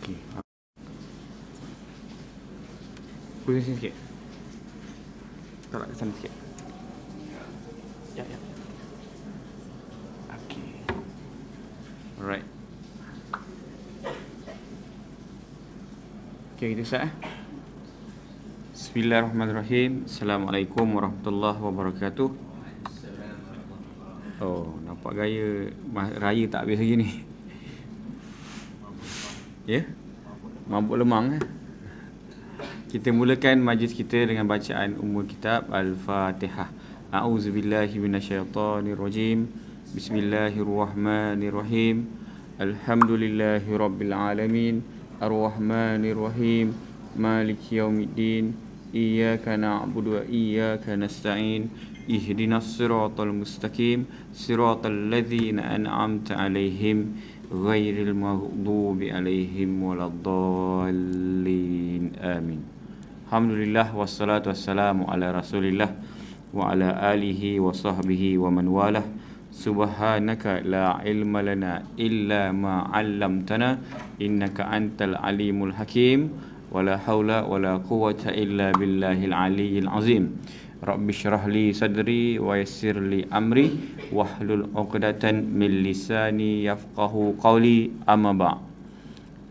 Okey. Pusing sini sikit. Tolak ke sana sikit. Ya, ya. Okey. Alright. Okey, kita start. Bismillahirrahmanirrahim. Assalamualaikum warahmatullahi wabarakatuh. Oh, nampak gaya raya tak habis lagi ni. Ya? Mabuk lemang eh? Kita mulakan majlis kita dengan bacaan umul kitab Al-Fatihah. A'udzubillahi minasyaitonirrajim. Bismillahirrahmanirrahim. Alhamdulillahi rabbil alamin. Ar-Rahmanirrahim. Maliki yaumiddin. Iyyaka na'budu wa iyyaka nasta'in. Ihdinas siratal mustaqim. Siratal ladzina an'amta 'alaihim ghairil maghdubi 'alaihim waladdallin. Amin. Alhamdulillah wassalatu wassalamu ala Rasulillah wa ala alihi wa sahbihi wa man walah. Subhanaka la ilma lana illa ma 'allamtana innaka antal alimul hakim. Wala haula wala quwwata illa billahil aliyyil azim. Rabbi syrah li sadri wa yassir li amri wahlul 'uqdatan min lisani yafqahu qawli. Amma ba'.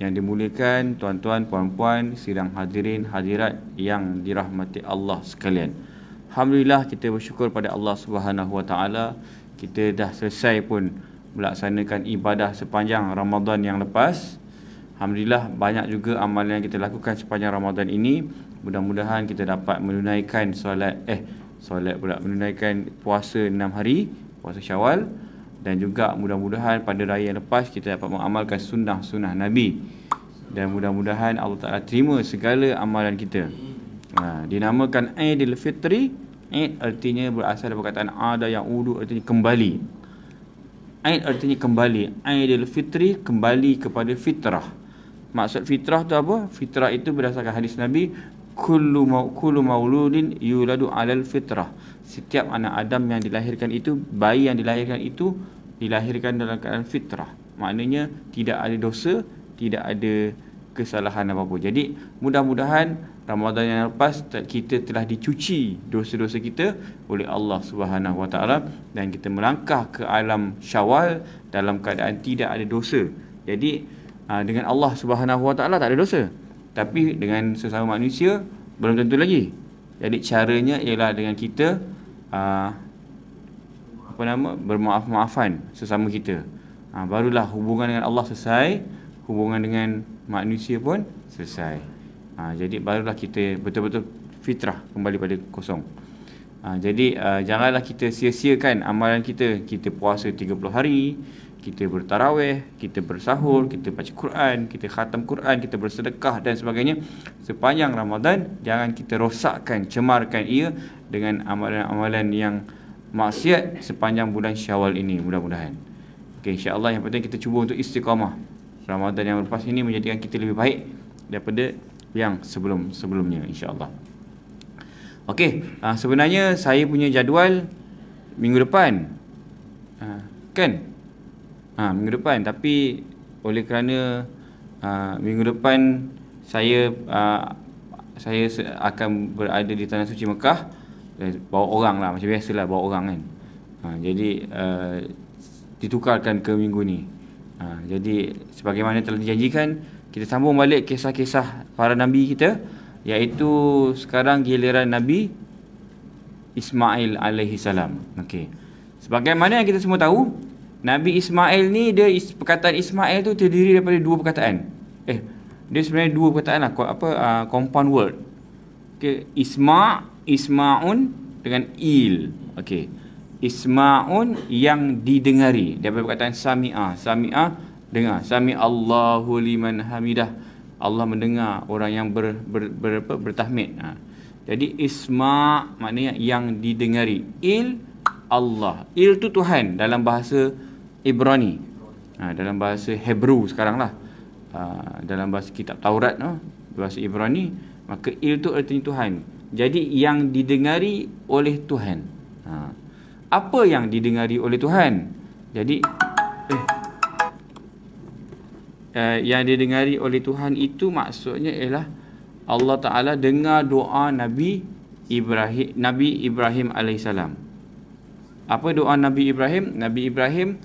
Yang dimuliakan tuan-tuan, puan-puan, sidang hadirin hadirat yang dirahmati Allah sekalian. Alhamdulillah, kita bersyukur pada Allah Subhanahu Wa Taala. Kita dah selesai pun melaksanakan ibadah sepanjang Ramadan yang lepas. Alhamdulillah, banyak juga amalan yang kita lakukan sepanjang Ramadan ini. Mudah-mudahan kita dapat menunaikan menunaikan puasa 6 hari, puasa Syawal, dan juga mudah-mudahan pada raya yang lepas kita dapat mengamalkan sunnah-sunnah Nabi, dan mudah-mudahan Allah Ta'ala terima segala amalan kita. Dinamakan Aidil Fitri. Aid artinya berasal dari perkataan ada yang udu, artinya kembali. Aid artinya kembali. Aidil Fitri, kembali kepada fitrah. Maksud fitrah tu apa? Fitrah itu berdasarkan hadis Nabi, kullu mauludin yuladu alal fitrah. Setiap anak Adam yang dilahirkan itu, bayi yang dilahirkan itu dilahirkan dalam keadaan fitrah. Maknanya tidak ada dosa, tidak ada kesalahan apa-apa. Jadi mudah-mudahan Ramadan yang lepas kita telah dicuci dosa-dosa kita oleh Allah Subhanahu Wa Taala, dan kita melangkah ke alam Syawal dalam keadaan tidak ada dosa. Jadi dengan Allah Subhanahu Wa Taala tak ada dosa, tapi dengan sesama manusia belum tentu lagi. Jadi caranya ialah dengan kita bermaaf-maafan sesama kita. Barulah hubungan dengan Allah selesai, hubungan dengan manusia pun selesai. Jadi barulah kita betul-betul fitrah, kembali pada kosong. Jadi janganlah kita sia-siakan amalan kita. Kita puasa 30 hari, kita bertarawih, kita bersahur, kita baca Quran, kita khatam Quran, kita bersedekah dan sebagainya. Sepanjang Ramadan, jangan kita rosakkan, cemarkan ia dengan amalan-amalan yang maksiat sepanjang bulan Syawal ini, mudah-mudahan. Okey, insya-Allah yang penting kita cuba untuk istiqamah. Ramadan yang lepas ini menjadikan kita lebih baik daripada yang sebelum-sebelumnya, insya-Allah. Okey, sebenarnya saya punya jadual minggu depan. Kan? Minggu depan, tapi oleh kerana minggu depan saya akan berada di Tanah Suci Mekah, bawa orang lah, macam biasalah bawa orang kan. Jadi ditukarkan ke minggu ni. Jadi sebagaimana telah dijanjikan, kita sambung balik kisah-kisah para nabi kita, iaitu sekarang giliran Nabi Ismail alaihi salam. Okey. Sebagaimana yang kita semua tahu, Nabi Ismail ni, perkataan Ismail tu terdiri daripada dua perkataan. Dia sebenarnya dua perkataan lah, compound word. Okey, Isma'un dengan il. Okey. Isma'un yang didengari, daripada perkataan sami'a dengar. Sami'allahu liman hamidah. Allah mendengar orang yang bertahmid. Jadi Isma' maknanya yang didengari. Il, Allah. Il tu Tuhan dalam bahasa Ibrani. Dalam bahasa Hebrew sekarang lah. Dalam bahasa kitab Taurat, bahasa Ibrani, maka il tu artinya Tuhan. Jadi yang didengari oleh Tuhan. Apa yang didengari oleh Tuhan? Jadi yang didengari oleh Tuhan itu maksudnya ialah Allah Ta'ala dengar doa Nabi Ibrahim alaihissalam. Apa doa Nabi Ibrahim? Nabi Ibrahim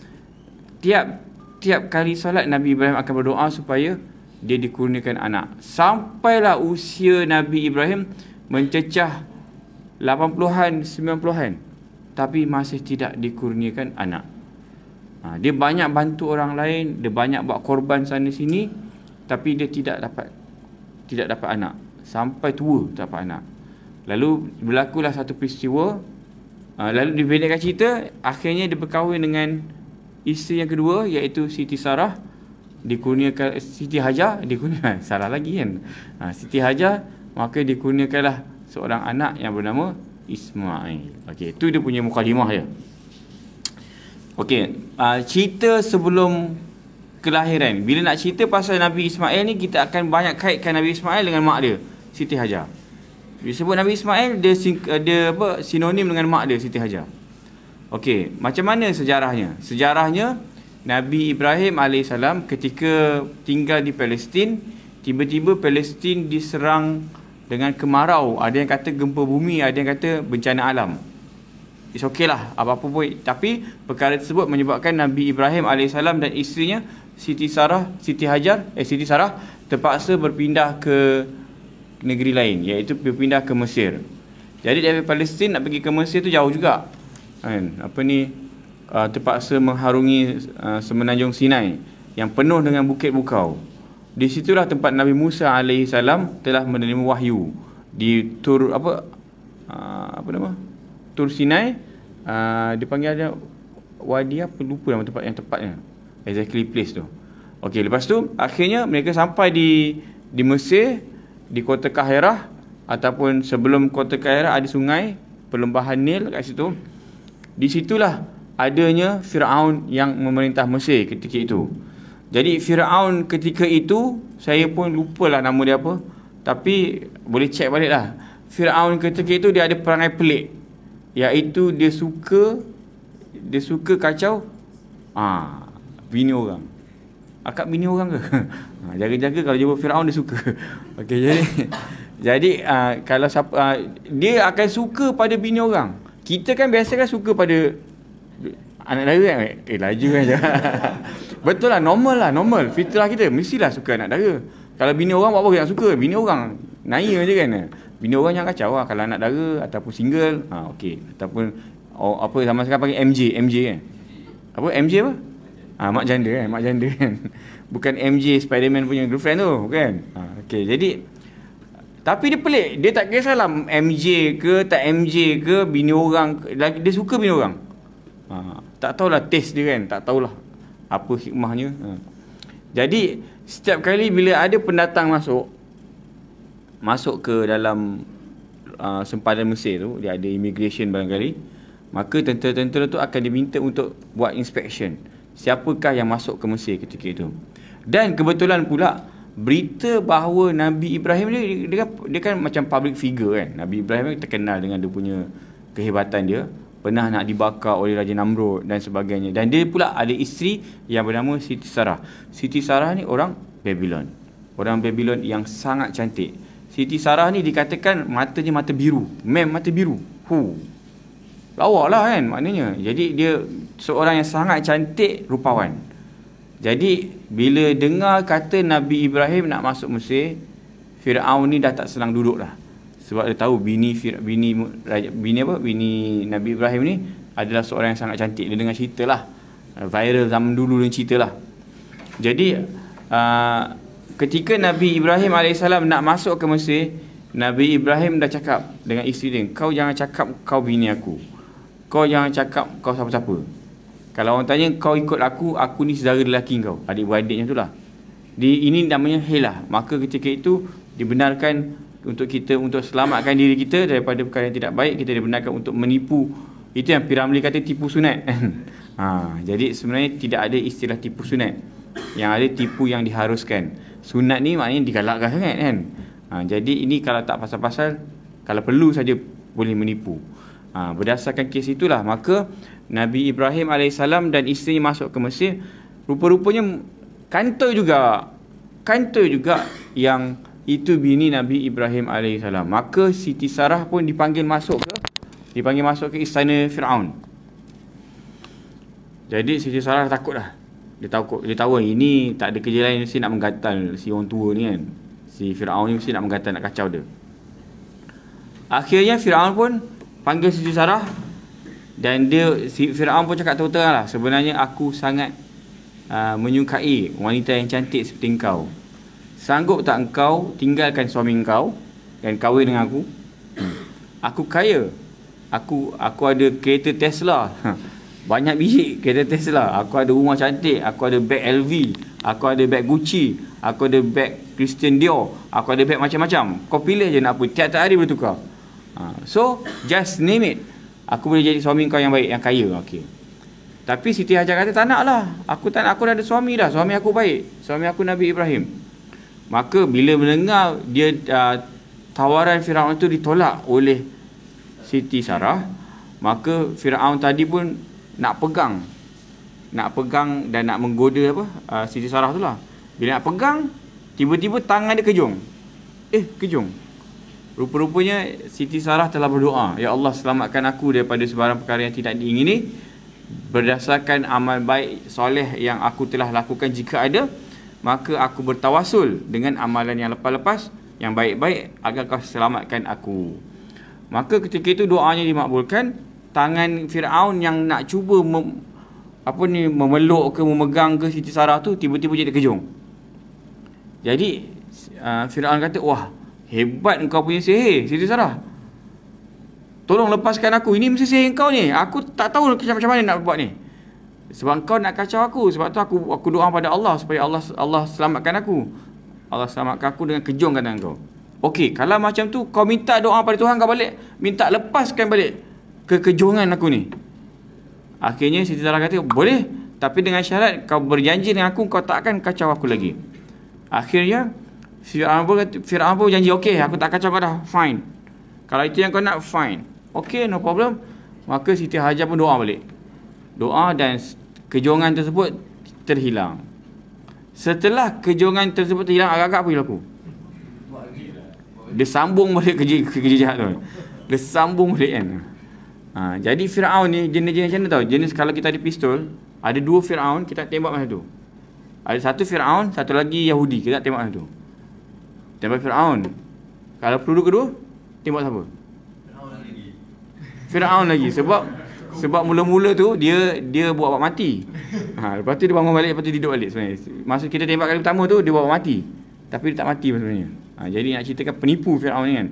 tiap kali solat, Nabi Ibrahim akan berdoa supaya dia dikurniakan anak. Sampailah usia Nabi Ibrahim mencecah 80-an, 90-an, tapi masih tidak dikurniakan anak. Dia banyak bantu orang lain, dia banyak buat korban sana sini, tapi dia tidak dapat anak. Sampai tua tak dapat anak. Lalu berlakulah satu peristiwa, lalu dipendekkan cerita, akhirnya dia berkahwin dengan isteri yang kedua, iaitu Siti Sarah, dikurniakan Siti Hajar, salah lagi kan. Siti Hajar, maka dikurniakanlah seorang anak yang bernama Ismail. Okey, itu dia punya mukadimah dia. Okey, cerita sebelum kelahiran. Bila nak cerita pasal Nabi Ismail ni, kita akan banyak kaitkan Nabi Ismail dengan mak dia, Siti Hajar. Disebut Nabi Ismail, dia sinonim dengan mak dia, Siti Hajar. Okey, macam mana sejarahnya? Sejarahnya, Nabi Ibrahim AS ketika tinggal di Palestin, tiba-tiba Palestin diserang dengan kemarau. Ada yang kata gempa bumi, ada yang kata bencana alam. It's okay lah, apa-apa pun. Tapi perkara tersebut menyebabkan Nabi Ibrahim AS dan isterinya Siti Sarah terpaksa berpindah ke negeri lain, iaitu berpindah ke Mesir. Jadi dari Palestin nak pergi ke Mesir tu jauh juga kan. Terpaksa mengharungi semenanjung Sinai yang penuh dengan bukit bukau. Di situlah tempat Nabi Musa AS telah menerima wahyu di Tur Tur Sinai. Dipanggil ada wadi apa, lupa nama tempat yang tepatnya, exactly place tu. Okey, lepas tu akhirnya mereka sampai di Mesir, di kota Kahirah, ataupun sebelum kota Kahirah ada sungai perlembahan Nil kat situ. Di situlah adanya Firaun yang memerintah Mesir ketika itu. Jadi Firaun ketika itu, saya pun lupalah nama dia apa, tapi boleh check balik lah. Firaun ketika itu dia ada perangai pelik, iaitu dia suka kacau bini orang. Akak bini orang ke? Jaga-jaga kalau jumpa Firaun dia suka. Okey, jadi kalau siapa dia akan suka pada bini orang. Kita kan biasa kan suka pada anak dara kan. Laju kan je. Betul lah, normal. Fitrah kita mestilah suka anak dara. Kalau bini orang buat apa kita nak suka? Bini orang naya je kan. Bini orang jangan kacau lah. Kalau anak dara ataupun single, okey. Ataupun apa zaman sekarang panggil MJ kan. Apa MJ apa? Mak janda kan. Bukan MJ Spiderman punya girlfriend tu kan. Okey, jadi tapi dia pelik. Dia tak kisahlah MJ ke tak MJ ke, bini orang dia suka bini orang. Tak tahulah taste dia kan. Tak tahulah apa hikmahnya. Jadi setiap kali bila ada pendatang masuk ke dalam sempadan Mesir tu, dia ada immigration barangkali, maka tentera-tentera tu akan diminta untuk buat inspection. Siapakah yang masuk ke Mesir ketika itu? Dan kebetulan pula berita bahawa Nabi Ibrahim dia kan macam public figure kan. Nabi Ibrahim terkenal dengan dia punya kehebatan dia. Pernah nak dibakar oleh Raja Namrud dan sebagainya. Dan dia pula ada isteri yang bernama Siti Sarah. Siti Sarah ni orang Babylon. Orang Babylon yang sangat cantik. Siti Sarah ni dikatakan matanya mata biru. Mata biru. Lawa lah kan maknanya. Jadi dia seorang yang sangat cantik, rupawan. Jadi bila dengar kata Nabi Ibrahim nak masuk Mesir, Firaun ni dah tak senang duduk dah. Sebab dia tahu bini Nabi Ibrahim ni adalah seorang yang sangat cantik. Dia dengar cerita lah, viral zaman dulu dia cerita lah. Jadi ketika Nabi Ibrahim AS nak masuk ke Mesir, Nabi Ibrahim dah cakap dengan isteri dia, kau jangan cakap kau bini aku, kau jangan cakap kau siapa-siapa. Kalau orang tanya kau ikut aku ni saudara lelaki kau, adik-beradiknya tu lah. Ini namanya hilah. Maka ketika itu dibenarkan untuk kita, untuk selamatkan diri kita daripada perkara yang tidak baik, kita dibenarkan untuk menipu. Itu yang Piramli kata tipu sunat. Jadi sebenarnya tidak ada istilah tipu sunat. Yang ada tipu yang diharuskan. Sunat ni maknanya digalakkan sangat kan. Jadi ini kalau tak pasal-pasal, kalau perlu saja boleh menipu. Berdasarkan kes itulah maka Nabi Ibrahim AS dan isteri masuk ke Mesir. Rupa-rupanya Kantoi juga yang itu bini Nabi Ibrahim alaihissalam. Maka Siti Sarah pun dipanggil masuk ke istana Firaun. Jadi Siti Sarah takut dah. Dia tahu ini tak ada kerja lain, mesti nak menggatal si orang tua ni kan. Si Firaun ni mesti nak menggatal, nak kacau dia. Akhirnya Firaun pun panggil Siti Sarah, dan Firaun pun cakap terang-terang lah, sebenarnya aku sangat menyukai wanita yang cantik seperti engkau. Sanggup tak engkau tinggalkan suami engkau dan kahwin dengan aku? Aku kaya. Aku ada kereta Tesla. Banyak biji kereta Tesla. Aku ada rumah cantik. Aku ada beg LV. Aku ada beg Gucci. Aku ada beg Christian Dior. Aku ada beg macam-macam. Kau pilih je nak apa. Tiap-tiap hari bertukar. So, just name it. Aku boleh jadi suami kau yang baik, yang kaya. Okay. Tapi Siti Hajar kata, tak nak lah. Aku dah ada suami dah. Suami aku baik. Suami aku Nabi Ibrahim. Maka bila mendengar dia tawaran Firaun itu ditolak oleh Siti Sarah, maka Firaun tadi pun nak pegang dan nak menggoda Siti Sarah tu lah. Bila nak pegang, tiba-tiba tangan dia kejung. Kejung. Rupa-rupanya Siti Sarah telah berdoa, ya Allah, selamatkan aku daripada sebarang perkara yang tidak diingini berdasarkan amal baik soleh yang aku telah lakukan. Jika ada, maka aku bertawasul dengan amalan yang lepas-lepas yang baik-baik agar kau selamatkan aku. Maka ketika itu doanya dimakbulkan. Tangan Firaun yang nak cuba memeluk ke memegang ke Siti Sarah tu tiba-tiba jadi kejung. Jadi Firaun kata, wah, hebat engkau punya sihir, Siti Sarah. Tolong lepaskan aku. Ini mesti sihir kau ni. Aku tak tahu macam mana nak buat ni. Sebab kau nak kacau aku. Sebab tu aku doa pada Allah supaya Allah selamatkan aku. Allah selamatkan aku dengan kejung tangan kau. Okey, kalau macam tu kau minta doa pada Tuhan kau balik, minta lepaskan balik kekejongan aku ni. Akhirnya Siti Sarah kata, boleh, tapi dengan syarat kau berjanji dengan aku, kau tak akan kacau aku lagi. Akhirnya Firaun pun janji, okey, aku tak kacau kau dah, fine. Kalau itu yang kau nak, fine. Okey, no problem. Maka Siti Hajar pun doa balik. Doa dan kejongan tersebut terhilang. Setelah kejongan tersebut terhilang, agak-agak apa yang berlaku? Dia sambung balik kerja jahat tu. Dia sambung balik kan. Jadi Firaun ni jenis-jenis macam mana tau? Jenis kalau kita ada pistol, ada dua Firaun, kita tembak masa tu. Ada satu Firaun, satu lagi Yahudi, kita tembak masa tu. Tembak Firaun. Kalau peluru kedua, tembak siapa? Firaun lagi. Sebab mula-mula tu dia buat mati. Lepas tu dia bangun balik, lepas tu dia duduk balik sebenarnya. Masa kita tembak kali pertama tu dia buat mati. Tapi dia tak mati sebenarnya. Jadi nak ceritakan penipu Firaun ni kan.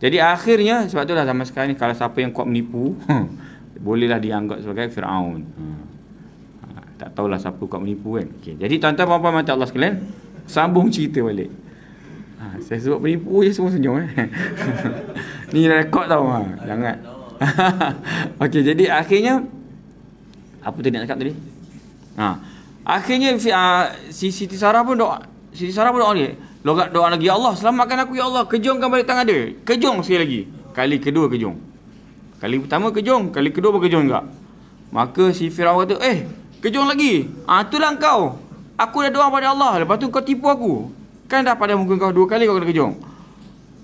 Jadi akhirnya sebab itulah zaman sekarang ni kalau siapa yang kuat menipu bolehlah dianggap sebagai Firaun. Tak tahulah siapa kuat menipu kan. Okay. Jadi tuan-tuan puan-puan mati Allah sekalian, sambung cerita balik. Saya sebut penipu je semua senyum Ni rekod tau. Jangan. Okey, jadi akhirnya apa tadi nak cakap tadi? Akhirnya si Siti Sarah pun doa. Siti Sarah pun doa ni. Doa lagi, ya Allah, selamatkan aku, ya Allah, kejongkan balik tangan dia. Kejong sekali lagi. Kali kedua kejong. Kali pertama kejong, kali kedua pun kejong juga. Maka si Firaun kata, kejong lagi. Itulah kau. Aku dah doa pada Allah, lepas tu kau tipu aku. Kan dah pada muka kau 2 kali kau kena kejong.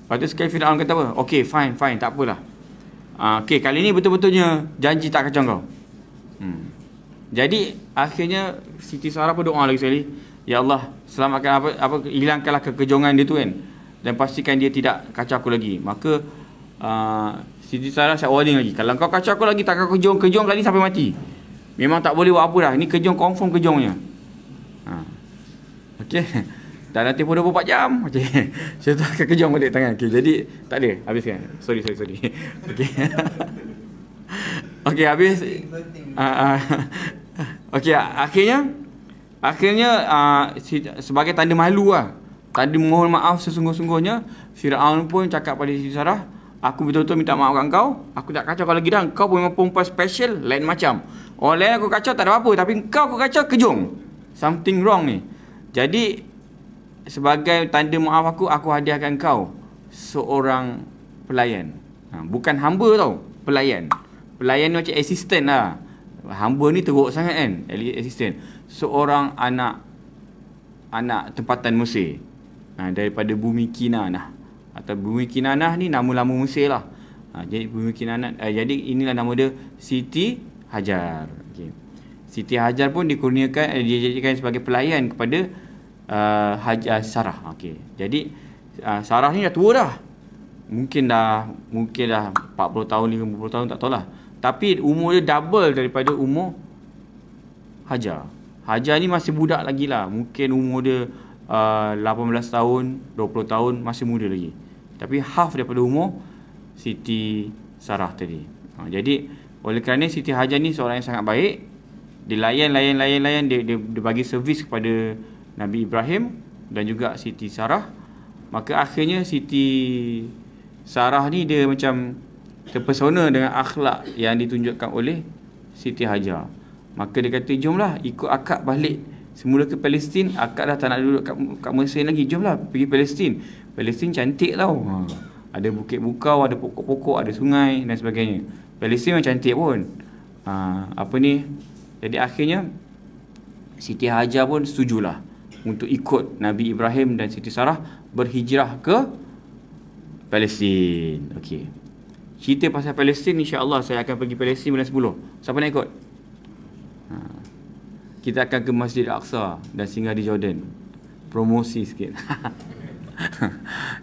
Lepas tu sekali Firaun kata apa? Okey, fine, tak apalah. Okey, kali ni betul-betulnya janji tak kacau kau. Jadi akhirnya Siti Sarah pun doa lagi sekali, ya Allah, selamatkan hilangkanlah kekejongan dia tu kan, dan pastikan dia tidak kacau aku lagi. Maka Siti Sarah saya warning lagi, kalau kau kacau aku lagi, tak kau kejong kali sampai mati. Memang tak boleh buat apa dah. Ini kejong, confirm kejongnya. Okey. Dan nanti pun 24 jam. Okey. Saya tu akan kejong balik tangan. Okey, jadi tak ada, habiskan. Sorry. Okey. Okey, habis. Okey, akhirnya sebagai tanda malu lah, tanda mohon maaf sesungguh-sungguhnya, Firaun pun cakap pada Siti Sarah, aku betul-betul minta maaf kat kau. Aku tak kacau kau lagi dah. Kau pun memang perempuan special, lain macam. Orang lain aku kacau tak ada apa, tapi kau aku kacau kejong. Something wrong ni. Jadi sebagai tanda maaf aku hadiahkan kau seorang pelayan. Bukan hamba tau, pelayan. Pelayan ni macam assistant lah. Hamba ni teruk sangat kan, assistant. Seorang anak anak tempatan Mesir. Daripada bumi Kinanah. Atau bumi Kinanah ni nama lama Mesir lah. Jadi bumi Kinanah, jadi inilah nama dia Siti Hajar. Okay. Siti Hajar pun dikurniakan, dijadikan sebagai pelayan kepada Hajar Sarah. Okay. Jadi Sarah ni dah tua dah. Mungkin dah 40 tahun, 50 tahun, tak tahulah. Tapi umur dia double daripada umur Hajar. Hajar ni masih budak lagi lah. Mungkin umur dia 18 tahun, 20 tahun, masih muda lagi. Tapi half daripada umur Siti Sarah tadi. Jadi oleh kerana Siti Hajar ni seorang yang sangat baik, dia layan, dia bagi servis kepada Nabi Ibrahim dan juga Siti Sarah. Maka akhirnya Siti Sarah ni dia macam terpesona dengan akhlak yang ditunjukkan oleh Siti Hajar. Maka dia kata, jomlah ikut akak balik semula ke Palestin. Akak dah tak nak duduk kat Mesir lagi, jomlah pergi Palestin. Palestin cantik tau. Ada bukit bukau, ada pokok-pokok, ada sungai dan sebagainya. Palestin memang cantik pun. Jadi akhirnya Siti Hajar pun setujulah untuk ikut Nabi Ibrahim dan Siti Sarah berhijrah ke Palestin. Okey. Cerita pasal Palestin, insya-Allah saya akan pergi Palestin bulan 10. Siapa nak ikut? Kita akan ke Masjid Al-Aqsa dan singgah di Jordan. Promosi sikit.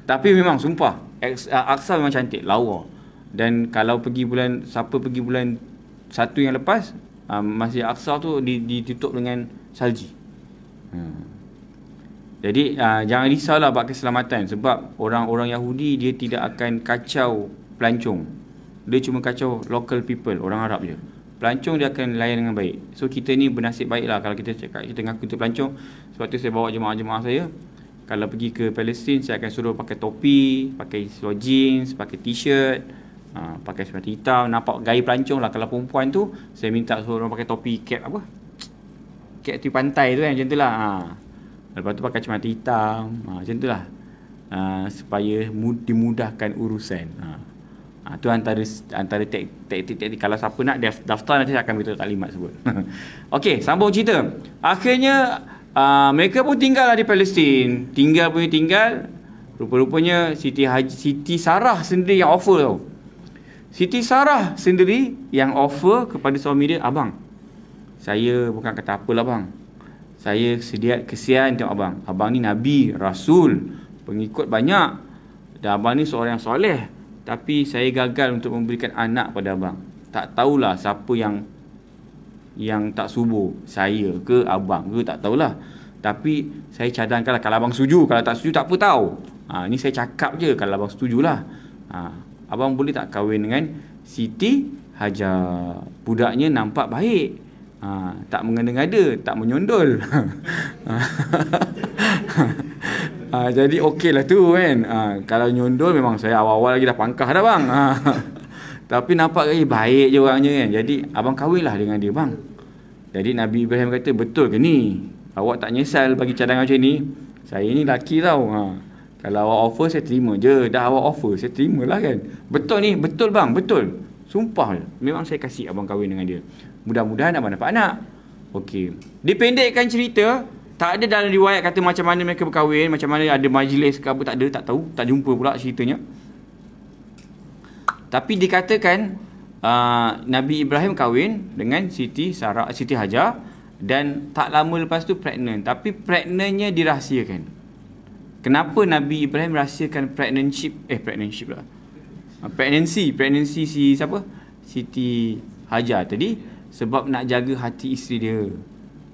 Tapi memang sumpah Al-Aqsa memang cantik, lawa. Dan kalau siapa pergi bulan 1 yang lepas, Masjid Al-Aqsa tu ditutup dengan salji. Jadi jangan risaulah bab keselamatan, sebab orang-orang Yahudi dia tidak akan kacau pelancong. Dia cuma kacau local people, orang Arab je. Pelancong dia akan layan dengan baik. So kita ni bernasib baiklah kalau kita cakap kita ngaku kita pelancong. Sebab tu saya bawa jemaah-jemaah saya, kalau pergi ke Palestin saya akan suruh pakai topi, pakai seluar jeans, pakai t-shirt, pakai sepatu hitam, nampak gaya pelancong lah. Kalau perempuan tu saya minta suruh orang pakai topi cap cap di pantai tu kan, macam tu lah. Lepas tu pakai kacamata hitam, macam tu lah. Supaya dimudahkan urusan. Tu antara taktik. Kalau siapa nak daftar, nanti saya akan beritahu taklimat sebut. Okey, sambung cerita. Akhirnya mereka pun tinggal lah di Palestin. Tinggal. Rupa-rupanya Siti Sarah sendiri yang offer tau. Siti Sarah sendiri yang offer kepada suami dia, abang, saya bukan kata apalah bang, saya kesian tengok abang. Abang ni Nabi, Rasul, pengikut banyak, dan abang ni seorang yang soleh. Tapi saya gagal untuk memberikan anak pada abang. Tak tahulah siapa yang tak subur, saya ke abang ke, tak tahulah. Tapi saya cadangkanlah, kalau abang setuju, kalau tak setuju tak apa tahu. Ni saya cakap je, kalau abang setujulah. Abang boleh tak kahwin dengan Siti Hajar? Budaknya nampak baik. Tak mengada-ngada, tak menyondol. Jadi okey lah tu kan. Kalau nyondol memang saya awal-awal lagi dah pangkah dah bang. Tapi nampak baik je orangnya kan. Jadi abang kahwinlah dengan dia bang. Jadi Nabi Ibrahim kata, betul ke ni? Awak tak nyesal bagi cadangan macam ni? Saya ni laki tau. Kalau awak offer saya terima je. Dah awak offer saya terimalah kan. Betul ni? Betul bang, betul. Sumpah memang saya kasih abang kahwin dengan dia. Mudah-mudahan abang dapat anak. Okey. Dipendekkan cerita, tak ada dalam riwayat kata macam mana mereka berkahwin, macam mana ada majlis ke apa, tak ada, tak tahu, tak jumpa pula ceritanya. Tapi dikatakan Nabi Ibrahim kahwin dengan Siti Hajar dan tak lama lepas tu pregnant. Tapi pregnantnya dirahsiakan. Kenapa Nabi Ibrahim rahsiakan pregnancy si siapa? Siti Hajar tadi, sebab nak jaga hati isteri dia,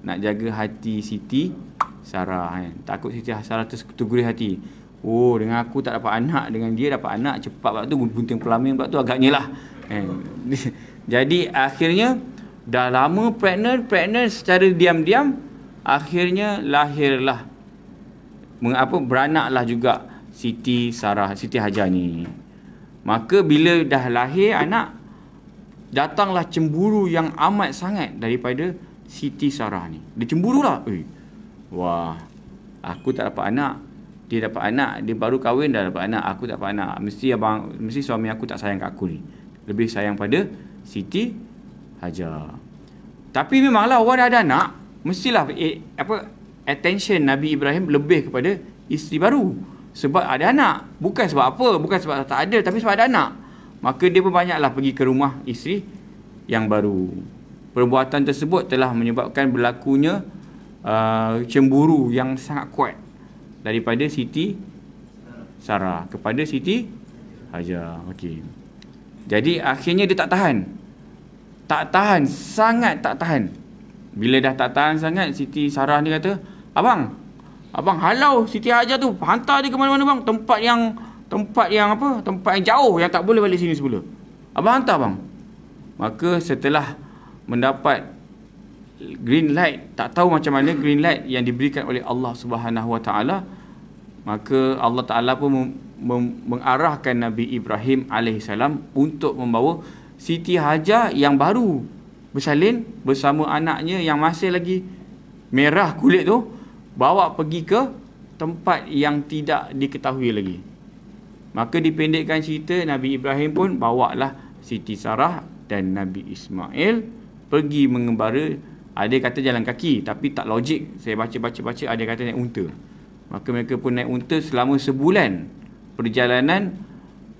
nak jaga hati Siti Sarah kan. Takut Siti Sarah tergurih hati. Oh, dengan aku tak dapat anak, dengan dia dapat anak cepat, waktu bunting pelamin waktu agaknya lah kan. Jadi akhirnya dah lama pregnant secara diam-diam, akhirnya lahirlah beranaklah juga Siti Hajar ni. Maka bila dah lahir anak, datanglah cemburu yang amat sangat daripada Siti Sarah ni. Dia cemburu lah. Wah, aku tak dapat anak, dia dapat anak, dia baru kahwin dah dapat anak, aku tak dapat anak. Mesti suami aku tak sayang kat aku ni, lebih sayang pada Siti Hajar. Tapi memanglah orang dah ada anak, mestilah attention Nabi Ibrahim lebih kepada isteri baru. Sebab ada anak. Bukan sebab apa, bukan sebab tak ada, tapi sebab ada anak. Maka dia pun banyaklah pergi ke rumah isteri yang baru. Perbuatan tersebut telah menyebabkan berlakunya cemburu yang sangat kuat daripada Siti Sarah kepada Siti Hajar. Okey. Jadi akhirnya dia tak tahan. Tak tahan, sangat tak tahan. Bila dah tak tahan sangat, Siti Sarah ni kata, Abang halau Siti Hajar tu, hantar dia ke mana-mana bang, tempat yang jauh, yang tak boleh balik sini semula. Abang hantar bang. Maka setelah mendapat green light, tak tahu macam mana green light yang diberikan oleh Allah Subhanahu Wa Taala, maka Allah Taala pun mengarahkan Nabi Ibrahim alaihissalam untuk membawa Siti Hajar yang baru bersalin bersama anaknya yang masih lagi merah kulit tu, bawa pergi ke tempat yang tidak diketahui lagi. Maka dipendekkan cerita, Nabi Ibrahim pun bawalah Siti Sarah dan Nabi Ismail pergi mengembara. Ada kata jalan kaki, tapi tak logik. Saya baca, ada kata naik unta. Maka mereka pun naik unta selama sebulan perjalanan,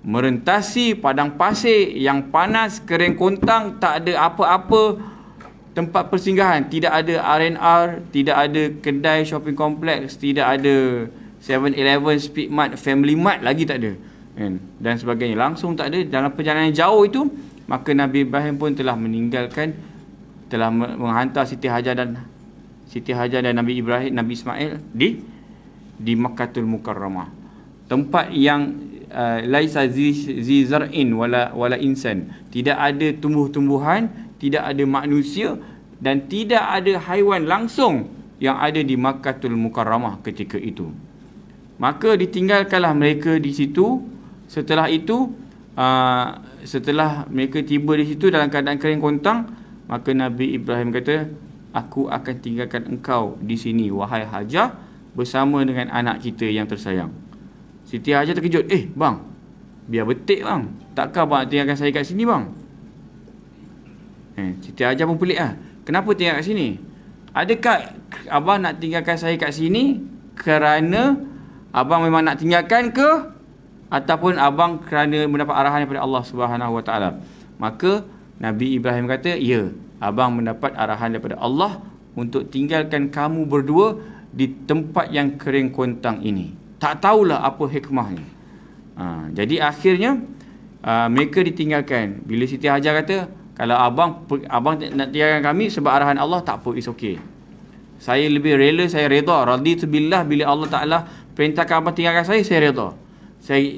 merentasi padang pasir yang panas, kering kontang, tak ada apa-apa tempat persinggahan. Tidak ada R&R, tidak ada kedai shopping complex, tidak ada 7-Eleven, Speedmart, Family Mart lagi tak ada, dan sebagainya. Langsung tak ada. Dalam perjalanan jauh itu, maka Nabi Ibrahim pun telah menghantar Siti Hajar dan Nabi Ismail di Makkahul Mukarramah, tempat yang laisa zi zar'in wala insan, tidak ada tumbuh-tumbuhan, tidak ada manusia, dan tidak ada haiwan langsung yang ada di Makkahul Mukarramah ketika itu. Maka ditinggalkanlah mereka di situ. Setelah itu, setelah mereka tiba di situ dalam keadaan kering kontang, maka Nabi Ibrahim kata, aku akan tinggalkan engkau di sini, wahai Hajar, bersama dengan anak kita yang tersayang. Siti Hajar terkejut. Bang, biar betik bang, takkan abang tinggalkan saya kat sini bang? Siti Hajar pun pelik lah. Kenapa tinggal kat sini? Adakah abang nak tinggalkan saya kat sini kerana abang memang nak tinggalkan ke, ataupun abang kerana mendapat arahan daripada Allah Subhanahu Wa Taala? Maka Nabi Ibrahim kata, ya, abang mendapat arahan daripada Allah untuk tinggalkan kamu berdua di tempat yang kering kontang ini. Tak tahulah apa hikmahnya. Jadi akhirnya mereka ditinggalkan. Bila Siti Hajar kata, kalau abang nak tinggalkan kami sebab arahan Allah, tak apa, it's okay. Saya lebih rela, saya redha, raditu billah, bila Allah Ta'ala perintahkan abang tinggalkan saya redha.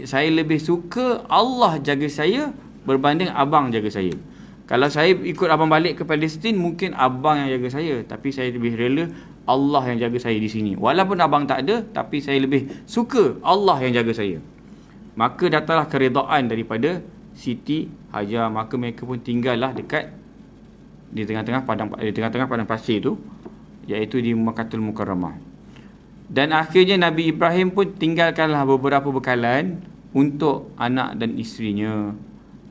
Saya lebih suka Allah jaga saya berbanding abang jaga saya. Kalau saya ikut abang balik ke Palestin, mungkin abang yang jaga saya, tapi saya lebih rela Allah yang jaga saya di sini. Walaupun abang tak ada, tapi saya lebih suka Allah yang jaga saya. Maka datanglah keredaan daripada Siti Hajar. Maka mereka pun tinggallah dekat di tengah-tengah padang pasir itu, iaitu di Makkahul Mukarramah. Dan akhirnya Nabi Ibrahim pun tinggalkanlah beberapa bekalan untuk anak dan isterinya.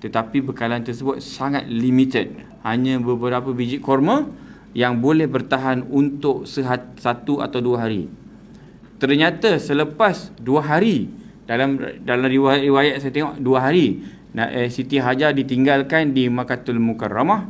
Tetapi bekalan tersebut sangat limited. Hanya beberapa biji korma yang boleh bertahan untuk 1 atau 2 hari. Ternyata selepas 2 hari, dalam riwayat saya tengok 2 hari, Siti Hajar ditinggalkan di Makkahul Mukarramah,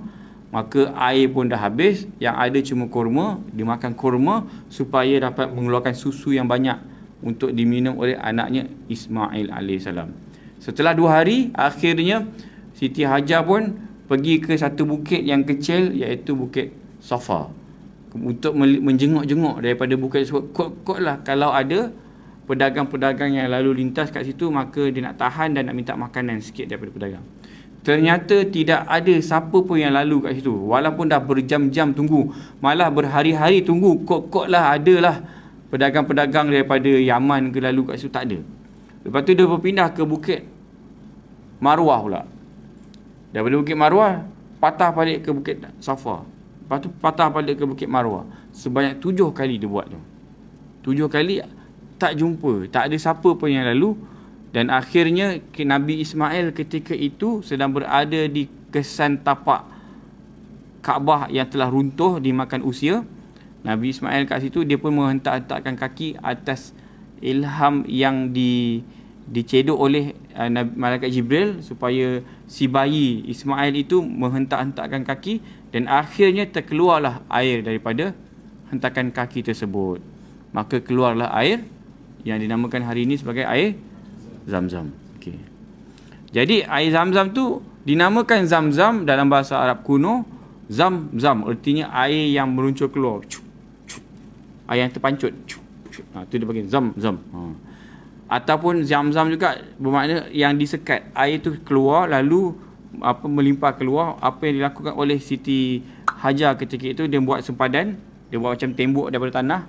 maka air pun dah habis, yang ada cuma kurma, dimakan kurma supaya dapat mengeluarkan susu yang banyak untuk diminum oleh anaknya Ismail alaihissalam. Setelah 2 hari, akhirnya Siti Hajar pun pergi ke satu bukit yang kecil, iaitu Bukit Safa, untuk menjenguk-jenguk daripada bukit tersebut. Kot-kotlah kalau ada pedagang-pedagang yang lalu lintas kat situ, maka dia nak tahan dan nak minta makanan sikit daripada pedagang. Ternyata tidak ada siapa pun yang lalu kat situ, walaupun dah berjam-jam tunggu, malah berhari-hari tunggu. Kot-kotlah adalah pedagang-pedagang daripada Yaman ke lalu kat situ, tak ada. Lepas tu dia berpindah ke Bukit Marwah pula. Daripada Bukit Marwah patah balik ke Bukit Safa. Lepas tu patah balik ke Bukit Marwah. Sebanyak 7 kali dia buat tu. 7 kali tak jumpa, tak ada siapa pun yang lalu. Dan akhirnya Nabi Ismail ketika itu sedang berada di kesan tapak Kaabah yang telah runtuh dimakan usia. Nabi Ismail kat situ dia pun menghentak-hentakkan kaki atas ilham yang dicedok oleh malaikat Jibril, supaya si bayi Ismail itu menghentak-hentakkan kaki, dan akhirnya terkeluarlah air daripada hentakan kaki tersebut. Maka keluarlah air yang dinamakan hari ini sebagai air Zam-Zam. Okey. Jadi air Zam-Zam tu dinamakan Zam-Zam dalam bahasa Arab kuno. Zam-Zam artinya air yang meluncur keluar. Air yang terpancut. Tu dia panggil Zam-Zam. Ataupun Zam-Zam juga bermakna yang disekat. Air tu keluar lalu melimpah keluar. Apa yang dilakukan oleh Siti Hajar ketika itu, dia buat sempadan, dia buat macam tembok daripada tanah,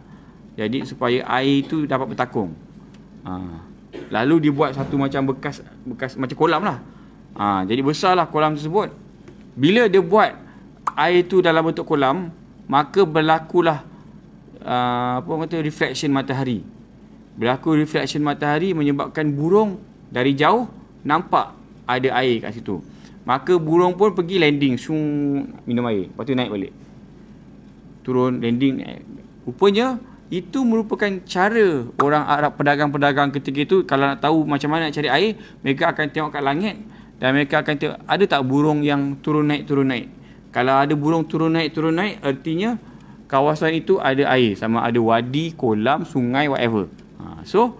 jadi supaya air itu dapat bertakung. Lalu dia buat satu macam bekas macam kolam lah. Jadi besarlah kolam tersebut. Bila dia buat air itu dalam bentuk kolam, maka berlakulah reflection matahari. Berlaku reflection matahari menyebabkan burung dari jauh nampak ada air kat situ. Maka burung pun pergi landing, minum air, lepas tu naik balik. Turun, landing, naik. Rupanya itu merupakan cara orang Arab, pedagang-pedagang ketika itu, kalau nak tahu macam mana nak cari air, mereka akan tengok kat langit dan mereka akan tengok ada tak burung yang turun naik. Kalau ada burung turun naik, artinya kawasan itu ada air, sama ada wadi, kolam, sungai, whatever. So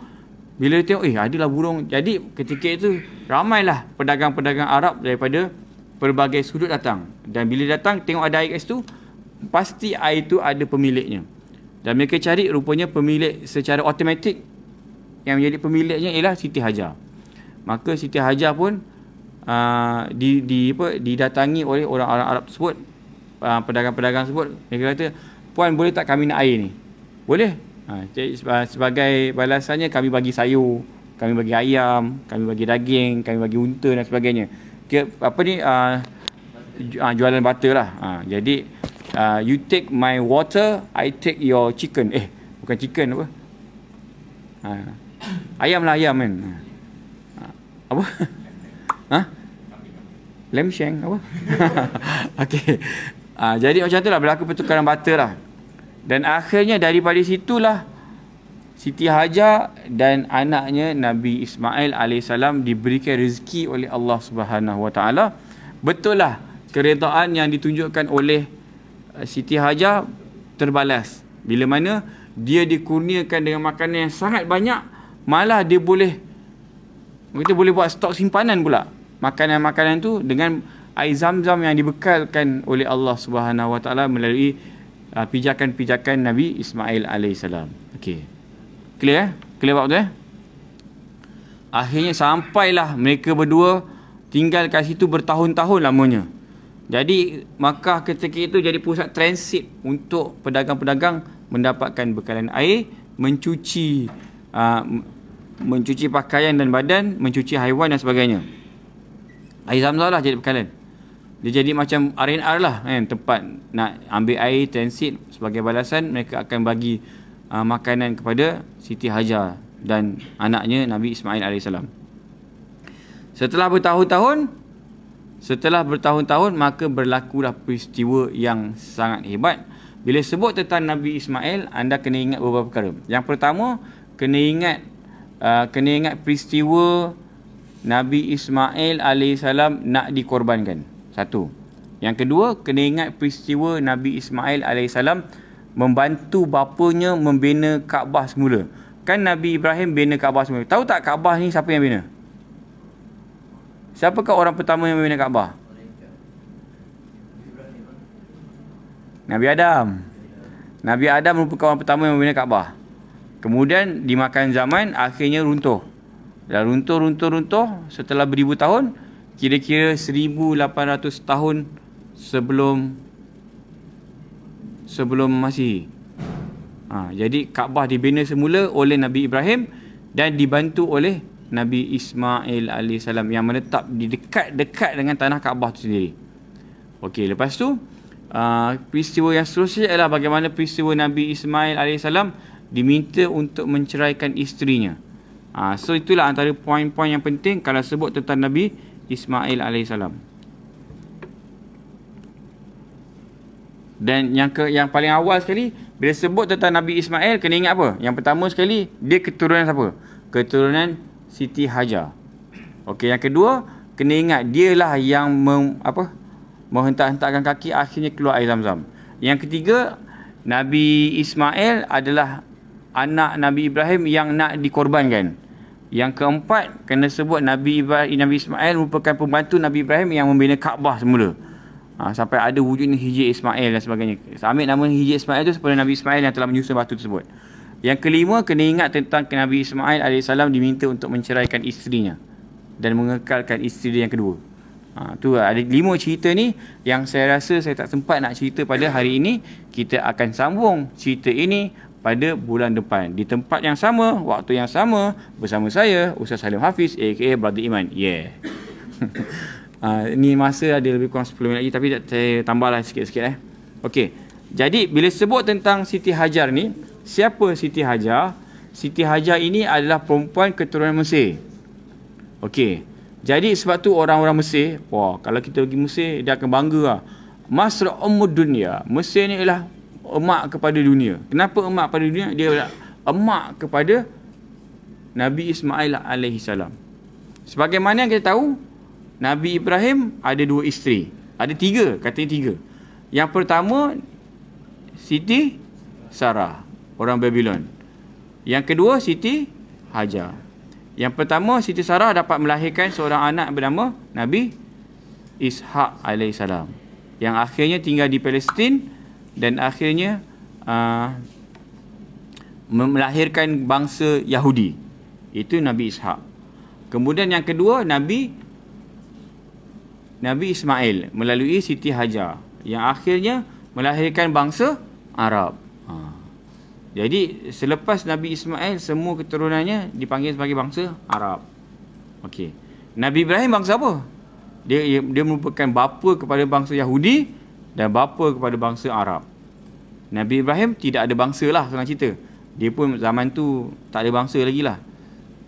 bila dia tengok adalah burung, jadi ketika itu ramailah pedagang-pedagang Arab daripada pelbagai sudut datang, dan bila datang tengok ada air kat situ, pasti air itu ada pemiliknya, dan mereka cari, rupanya pemilik secara automatik yang menjadi pemiliknya ialah Siti Hajar. Maka Siti Hajar pun didatangi oleh orang-orang Arab tersebut, pedagang-pedagang tersebut. Mereka kata, "Puan, boleh tak kami nak air ni?" "Boleh." Sebagai balasannya kami bagi sayur, kami bagi ayam, kami bagi daging, kami bagi unta dan sebagainya. Jualan butter lah. Jadi you take my water, I take your chicken. Bukan chicken, apa? Ayam lah, ayam kan. Apa? Lamb shank apa? Okey. Jadi macam tu lah berlaku pertukaran butter lah. Dan akhirnya daripada situlah Siti Hajar dan anaknya Nabi Ismail AS diberikan rezeki oleh Allah Subhanahu Wa Taala. Betul lah, keredaan yang ditunjukkan oleh Siti Hajar terbalas. Bila mana dia dikurniakan dengan makanan yang sangat banyak, malah dia boleh buat stok simpanan pula makanan-makanan tu dengan air Zam-Zam yang dibekalkan oleh Allah Subhanahu Wa Taala melalui pijakan-pijakan Nabi Ismail AS. Okey. Clear? Clear bab tu Akhirnya sampailah mereka berdua tinggal kat situ bertahun-tahun lamanya. Jadi Makkah ketika itu jadi pusat transit untuk pedagang-pedagang mendapatkan bekalan air, mencuci pakaian dan badan, mencuci haiwan dan sebagainya. Air Zam-Zam lah jadi bekalan. Dia jadi macam R&R lah kan, tempat nak ambil air transit. Sebagai balasan mereka akan bagi makanan kepada Siti Hajar dan anaknya Nabi Ismail AS. Setelah bertahun-tahun maka berlakulah peristiwa yang sangat hebat. Bila sebut tentang Nabi Ismail, anda kena ingat beberapa perkara. Yang pertama, kena ingat peristiwa Nabi Ismail AS nak dikorbankan. Satu. Yang kedua, kena ingat peristiwa Nabi Ismail AS membantu bapanya membina Kaabah semula. Kan Nabi Ibrahim bina Kaabah semula. Tahu tak Kaabah ni siapa yang bina? Siapakah orang pertama yang membina Kaabah? Nabi Adam. Nabi Adam merupakan orang pertama yang membina Kaabah. Kemudian dimakan zaman, akhirnya runtuh. Dan runtuh setelah beribu tahun, kira-kira 1800 tahun sebelum Masihi. Jadi Kaabah dibina semula oleh Nabi Ibrahim dan dibantu oleh Nabi Ismail AS yang menetap di dekat dengan tanah Kaabah itu sendiri. Okey, lepas tu peristiwa yang seterusnya adalah bagaimana peristiwa Nabi Ismail AS diminta untuk menceraikan isterinya. So itulah antara poin-poin yang penting kalau sebut tentang Nabi Ismail AS. Dan yang paling awal sekali, bila sebut tentang Nabi Ismail, kena ingat apa? Yang pertama sekali, dia keturunan siapa? Keturunan Siti Hajar. Okey, yang kedua, kena ingat dialah yang menghentak-hentakkan kaki, akhirnya keluar air Zam-Zam. Yang ketiga, Nabi Ismail adalah anak Nabi Ibrahim yang nak dikorbankan. Yang keempat, kena sebut Nabi Ismail merupakan pembantu Nabi Ibrahim yang membina Kaabah semula. Sampai ada wujudnya Hijr Ismail dan sebagainya. Ambil nama Hijr Ismail tu seperti Nabi Ismail yang telah menyusun batu tersebut. Yang kelima, kena ingat tentang Nabi Ismail AS diminta untuk menceraikan isterinya dan mengekalkan isteri yang kedua. Tu ada 5 cerita ni yang saya rasa saya tak sempat nak cerita pada hari ini. Kita akan sambung cerita ini pada bulan depan di tempat yang sama, waktu yang sama, bersama saya Ustaz Salim Hafiz aka Brother Iman. Ni masa ada lebih kurang 10 minit lagi, tapi saya tambahlah sikit-sikit. Okey. Jadi bila sebut tentang Siti Hajar ni, siapa Siti Hajar? Siti Hajar ini adalah perempuan keturunan Mesir. Okey. Jadi sebab tu orang-orang Mesir, kalau kita pergi Mesir dia akan bangga lah. Masr' Ummud Dunya. Mesir ni ialah emak kepada dunia. Kenapa emak kepada dunia? Dia adalah emak kepada Nabi Ismail AS. Sebagaimana yang kita tahu, Nabi Ibrahim ada 2 isteri. Ada 3, katanya 3. Yang pertama, Siti Sarah, orang Babylon. Yang kedua, Siti Hajar. Yang pertama, Siti Sarah dapat melahirkan seorang anak bernama Nabi Ishaq AS, yang akhirnya tinggal di Palestin dan akhirnya melahirkan bangsa Yahudi. Itu Nabi Ishaq. Kemudian yang kedua, Nabi Ismail melalui Siti Hajar, yang akhirnya melahirkan bangsa Arab. Jadi selepas Nabi Ismail, semua keturunannya dipanggil sebagai bangsa Arab. Okey. Nabi Ibrahim bangsa apa? Dia merupakan bapa kepada bangsa Yahudi dan bapa kepada bangsa Arab. Nabi Ibrahim tidak ada bangsa lah, senang cerita. Dia pun zaman tu tak ada bangsa lagi lah.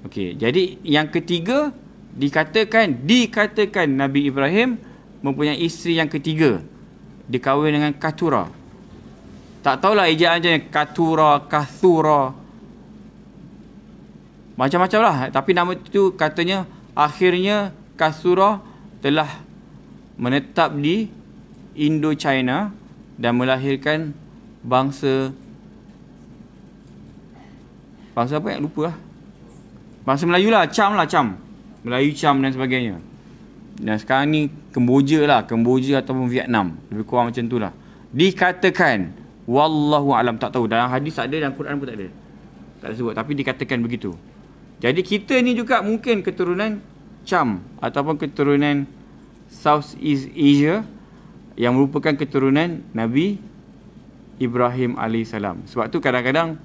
Okey. Jadi yang ketiga, dikatakan Nabi Ibrahim mempunyai isteri yang ketiga. Dia kahwin dengan Katura. Tak tahulah ejaan macam Katura, Kathura, macam-macam lah. Tapi nama itu katanya akhirnya Kathura telah menetap di Indo-China dan melahirkan bangsa apa yang lupa lah. Bangsa Melayu lah, Cham. Melayu, Cham dan sebagainya. Dan sekarang ni Kemboja ataupun Vietnam. Lebih kurang macam tu lah. Dikatakan, wallahu alam, tak tahu. Dalam hadis tak ada, dalam Quran pun tak ada. Tak ada sebut, tapi dikatakan begitu. Jadi kita ni juga mungkin keturunan Cham ataupun keturunan South East Asia yang merupakan keturunan Nabi Ibrahim AS. Sebab tu kadang-kadang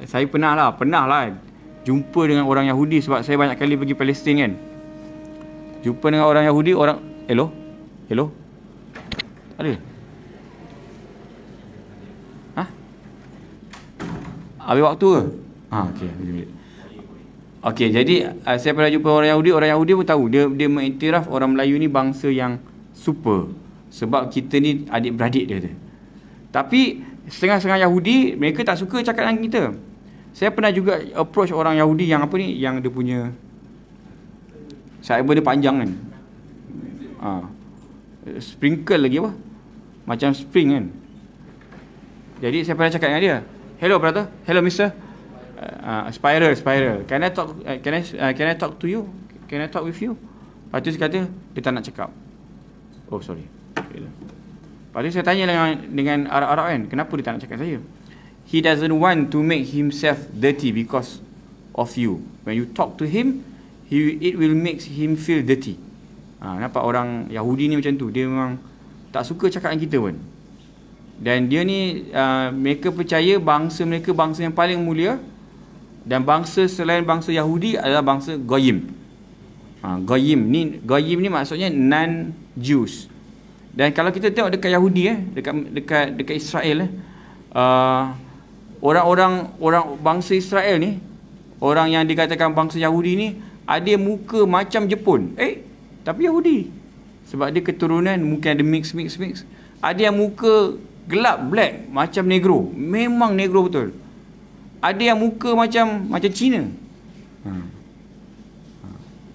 saya pernah lah jumpa dengan orang Yahudi, sebab saya banyak kali pergi Palestin kan. Jumpa dengan orang Yahudi, hello ada? Habis waktu ke? Okey. Okey, jadi saya pernah jumpa orang Yahudi pun tahu dia mengiktiraf orang Melayu ni bangsa yang super, sebab kita ni adik-beradik dia kata. Tapi setengah-setengah Yahudi mereka tak suka cakap dengan kita. Saya pernah juga approach orang Yahudi yang yang dia punya cyber dia panjang kan. Sprinkle lagi apa? Macam spring kan. Jadi saya pernah cakap dengan dia, "Hello brother, hello mister. Spiral. Can I talk to you? Can I talk with you?" Lepas tu dia kata dia tak nak cakap. Oh sorry. Lepas tu saya tanya dengan Arab-Arab kan, kenapa dia tak nak cakap saya? He doesn't want to make himself dirty because of you. When you talk to him, it will make him feel dirty. Nampak orang Yahudi ni macam tu. Dia memang tak suka cakap dengan kita pun. Dan dia ni mereka percaya bangsa mereka bangsa yang paling mulia, dan bangsa selain bangsa Yahudi adalah bangsa Goyim. Goyim ni maksudnya non-Jews. Dan kalau kita tengok dekat Yahudi dekat Israel orang bangsa Israel ni, orang yang dikatakan bangsa Yahudi ni ada muka macam Jepun. Tapi Yahudi. Sebab dia keturunan mungkin ada mix. Ada yang muka gelap, black, macam negro. Memang negro betul. Ada yang muka macam Cina.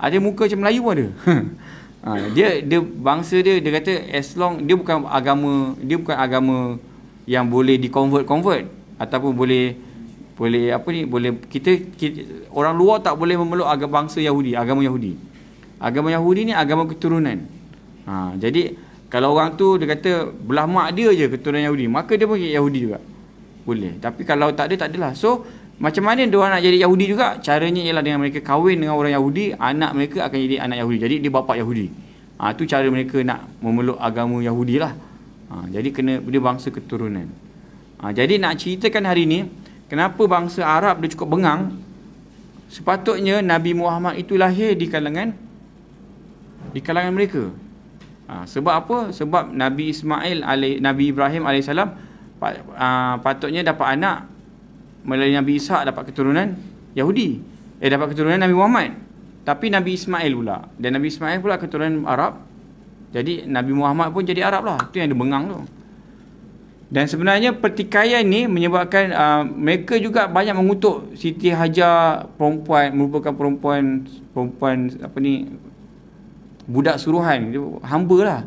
Ada muka macam Melayu pun ada. Dia bangsa dia kata as long dia bukan agama yang boleh di-convert ataupun boleh kita orang luar tak boleh memeluk agama bangsa Yahudi, agama Yahudi. Agama Yahudi ni agama keturunan. Jadi kalau orang tu dia kata belah mak dia je keturunan Yahudi, maka dia pun Yahudi juga. Boleh. Tapi kalau tak adalah. So macam mana dia orang nak jadi Yahudi juga? Caranya ialah dengan mereka kahwin dengan orang Yahudi, anak mereka akan jadi anak Yahudi. Jadi dia bapa Yahudi. Tu cara mereka nak memeluk agama Yahudi lah. Jadi dia bangsa keturunan. Jadi nak ceritakan hari ni, kenapa bangsa Arab dia cukup bengang? Sepatutnya Nabi Muhammad itu lahir di kalangan mereka. Sebab apa? Sebab Nabi Ibrahim alaihissalam patutnya dapat anak melalui Nabi Ishak, dapat keturunan Yahudi. Dapat keturunan Nabi Muhammad. Tapi Nabi Ismail pula. Dan Nabi Ismail pula keturunan Arab. Jadi Nabi Muhammad pun jadi Arab lah. Itu yang dia bengang tu. Dan sebenarnya pertikaian ni menyebabkan mereka juga banyak mengutuk Siti Hajar, merupakan perempuan budak suruhan, hamba lah.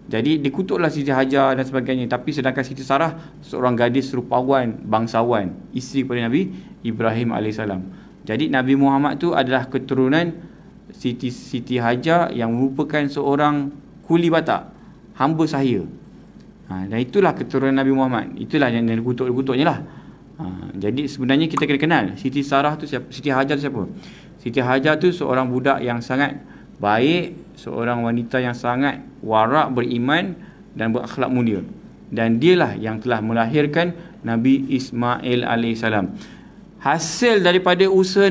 Jadi dikutuklah Siti Hajar dan sebagainya. Tapi sedangkan Siti Sarah seorang gadis rupawan, bangsawan, isteri kepada Nabi Ibrahim AS. Jadi Nabi Muhammad tu adalah keturunan Siti Hajar yang merupakan seorang kuli batak, hamba sahaya. Dan itulah keturunan Nabi Muhammad. Itulah yang dikutuk-kutuknya lah. Jadi sebenarnya kita kena kenal Siti Sarah tu siapa, Siti Hajar tu siapa. Siti Hajar tu seorang budak yang sangat baik, seorang wanita yang sangat warak, beriman dan berakhlak mulia. Dan dialah yang telah melahirkan Nabi Ismail alaihissalam. Hasil daripada usaha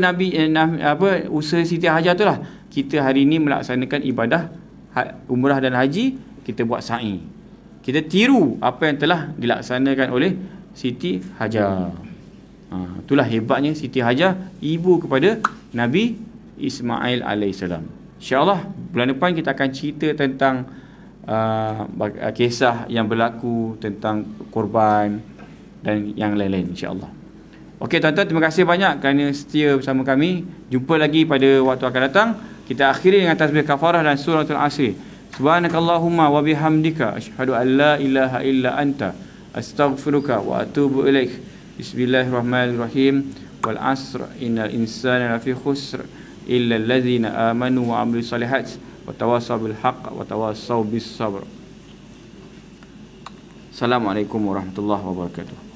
usaha Siti Hajar itulah kita hari ini melaksanakan ibadah umrah dan haji, kita buat sa'i. Kita tiru apa yang telah dilaksanakan oleh Siti Hajar. Itulah hebatnya Siti Hajar, ibu kepada Nabi Ismail alaihissalam. InsyaAllah bulan depan kita akan cerita tentang kisah yang berlaku tentang korban dan yang lain-lain, insyaAllah. Okey tuan-tuan, terima kasih banyak kerana setia bersama kami. Jumpa lagi pada waktu akan datang. Kita akhiri dengan tasbih kafarah dan suratul asri. Subhanakallahumma wa bihamdika asyhadu an la ilaha illa anta astaghfiruka wa atubu ilaik. Bismillahirrahmanirrahim. Wal asr innal insana lafi khusr illa allazina amanu wa amilus solihat wa tawassaw bil haqq wa tawassaw bis sabr. Assalamualaikum warahmatullahi wabarakatuh.